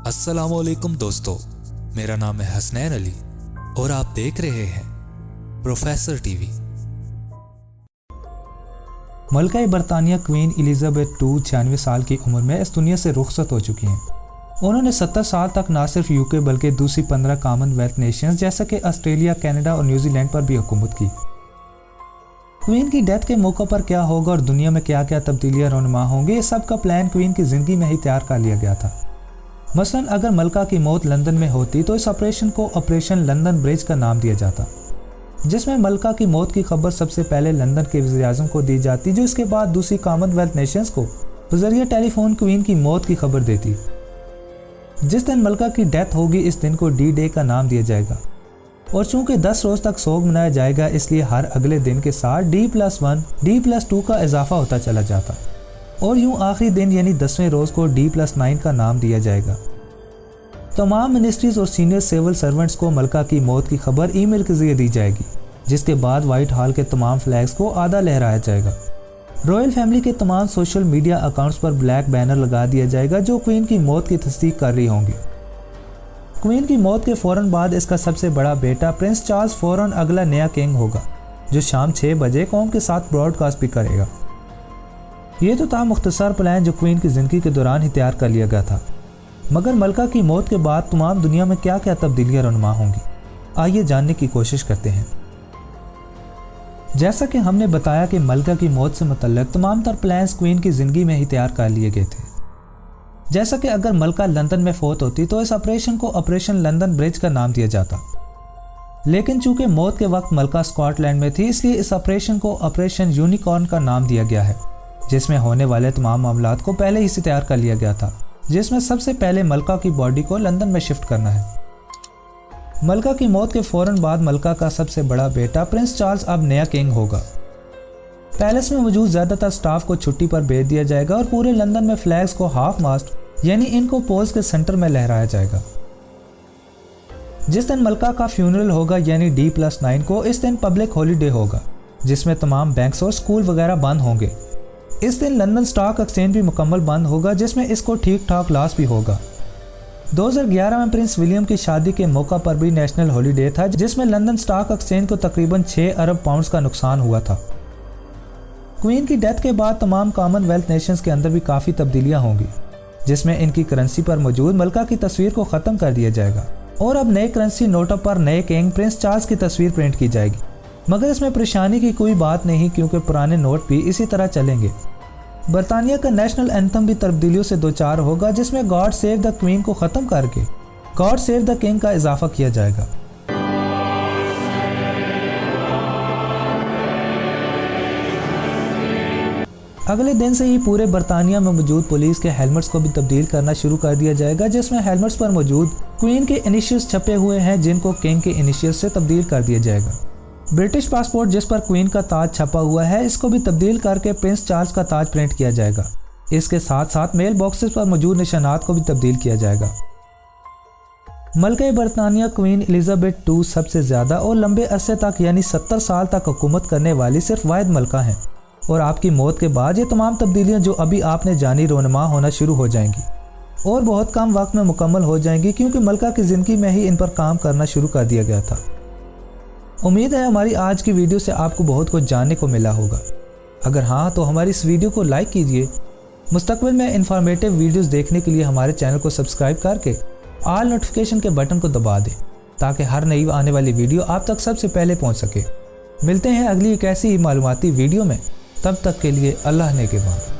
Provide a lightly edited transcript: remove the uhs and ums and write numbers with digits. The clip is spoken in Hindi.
अस्सलामुअलैकुम दोस्तों, मेरा नाम है हसनैन अली और आप देख रहे हैं प्रोफेसर टीवी। मलका बरतानिया क्वीन एलिजाबेथ II 96 साल की उम्र में इस दुनिया से रुखसत हो चुकी हैं। उन्होंने 70 साल तक ना सिर्फ यूके बल्कि दूसरी 15 कॉमनवेल्थ नेशंस जैसे कि ऑस्ट्रेलिया, कनाडा और न्यूजीलैंड पर भी हुकूमत की। क्वीन की डेथ के मौके पर क्या होगा और दुनिया में क्या क्या तब्दीलियां रोनुमा होंगी, इस सब का प्लान क्वीन की ज़िंदगी में ही तैयार कर लिया गया था। मसलन अगर मलका की मौत लंदन में होती तो इस ऑपरेशन को ऑपरेशन लंदन ब्रिज का नाम दिया जाता, जिसमें मलका की मौत की खबर सबसे पहले लंदन के वज़ीर-ए-आज़म को दी जाती, जो इसके बाद दूसरी कॉमनवेल्थ नेशंस को बज़रिए टेलीफोन क्वीन की मौत की खबर देती। जिस दिन मलका की डेथ होगी इस दिन को D-Day का नाम दिया जाएगा और चूंकि 10 रोज़ तक सोग मनाया जाएगा, इसलिए हर अगले दिन के साथ D+1 D+2 का इजाफा होता चला जाता और यूं आखिरी दिन यानी 10वें रोज़ को D+9 का नाम दिया जाएगा। तमाम मिनिस्ट्रीज और सीनियर सिविल सर्वेंट्स को मलका की मौत की खबर ईमेल के जरिए दी जाएगी, जिसके बाद व्हाइट हॉल के तमाम फ्लैग्स को आधा लहराया जाएगा। रॉयल फैमिली के तमाम सोशल मीडिया अकाउंट्स पर ब्लैक बैनर लगा दिया जाएगा जो क्वीन की मौत की तस्दीक कर रही होंगी। क्वीन की मौत के फ़ौरन बाद इसका सबसे बड़ा बेटा प्रिंस चार्ल्स फ़ौरन अगला नया किंग होगा, जो शाम 6 बजे कौम के साथ ब्रॉडकास्ट भी करेगा। ये तो था मुख्तसर प्लान जो क्वीन की ज़िंदगी के दौरान ही तैयार कर लिया गया था, मगर मलका की मौत के बाद तमाम दुनिया में क्या क्या तब्दीलियां रनुमा होंगी, आइए जानने की कोशिश करते हैं। जैसा कि हमने बताया कि मलका की मौत से मुतल्लिक तमाम तर प्लान्स क्वीन की ज़िंदगी में ही तैयार कर लिए गए थे। जैसा कि अगर मलका लंदन में फौत होती तो इस ऑपरेशन को ऑपरेशन लंदन ब्रिज का नाम दिया जाता, लेकिन चूंकि मौत के वक्त मलका स्कॉटलैंड में थी, इसलिए इस ऑपरेशन को ऑपरेशन यूनिकॉर्न का नाम दिया गया है, जिसमें होने वाले तमाम मामलात को पहले ही से तैयार कर लिया गया था, जिसमें सबसे पहले मलका की बॉडी को लंदन में शिफ्ट करना है। मलका की मौत के फ़ौरन बाद मलका का सबसे बड़ा बेटा प्रिंस चार्ल्स अब नया किंग होगा। पैलेस में मौजूद ज़्यादातर स्टाफ को छुट्टी पर भेज दिया जाएगा और पूरे लंदन में फ्लैग्स को हाफ मास्ट यानी इनको पोज के सेंटर में लहराया जाएगा। जिस दिन मलका का फ्यूनरल होगा यानी D+9 को, इस दिन पब्लिक हॉलीडे होगा, जिसमें तमाम बैंक्स और स्कूल वगैरह बंद होंगे। इस दिन लंदन स्टॉक एक्सचेंज भी मुकम्मल बंद होगा, जिसमें इसको ठीक ठाक लॉस भी होगा। 2011 में प्रिंस विलियम की शादी के मौका पर भी नेशनल हॉलीडे था, जिसमें लंदन स्टॉक एक्सचेंज को तकरीबन 6 अरब पाउंड्स का नुकसान हुआ था। क्वीन की डेथ के बाद तमाम कॉमनवेल्थ नेशंस के अंदर भी काफ़ी तब्दीलियां होंगी, जिसमें इनकी करेंसी पर मौजूद मलका की तस्वीर को ख़त्म कर दिया जाएगा और अब नए करेंसी नोटों पर नए किंग प्रिंस चार्ल्स की तस्वीर प्रिंट की जाएगी। मगर इसमें परेशानी की कोई बात नहीं, क्योंकि पुराने नोट भी इसी तरह चलेंगे। बरतानिया का नेशनल एंथम भी तब्दीलियों से दो चार होगा, जिसमें गॉड सेव द क्वीन को ख़त्म करके गॉड सेव द किंग का इजाफा किया जाएगा। अगले दिन से ही पूरे बरतानिया में मौजूद पुलिस के हेलमेट्स को भी तब्दील करना शुरू कर दिया जाएगा, जिसमें हेलमेट्स पर मौजूद क्वीन के इनिशियल्स छपे हुए हैं, जिनको किंग के इनिशियल्स से तब्दील कर दिया जाएगा। ब्रिटिश पासपोर्ट जिस पर क्वीन का ताज छपा हुआ है, इसको भी तब्दील करके प्रिंस चार्ल्स का ताज प्रिंट किया जाएगा। इसके साथ साथ मेल बॉक्सेस पर मौजूद निशानात को भी तब्दील किया जाएगा। मलका बरतानिया क्वीन एलिजाबेथ II सबसे ज़्यादा और लंबे अरसे तक यानी 70 साल तक हुकूमत करने वाली सिर्फ वाहिद मलका हैं, और आपकी मौत के बाद ये तमाम तब्दीलियाँ जो अभी आपने जानी रोनुमा होना शुरू हो जाएंगी और बहुत कम वक्त में मुकम्मल हो जाएंगी, क्योंकि मलका की ज़िंदगी में ही इन पर काम करना शुरू कर दिया गया था। उम्मीद है हमारी आज की वीडियो से आपको बहुत कुछ जानने को मिला होगा। अगर हाँ तो हमारी इस वीडियो को लाइक कीजिए। मुस्तकबिल में इंफॉर्मेटिव वीडियोस देखने के लिए हमारे चैनल को सब्सक्राइब करके ऑल नोटिफिकेशन के बटन को दबा दें, ताकि हर नई आने वाली वीडियो आप तक सबसे पहले पहुँच सके। मिलते हैं अगली एक ऐसी ही मालूमाती वीडियो में, तब तक के लिए अल्लाह ने के बाद।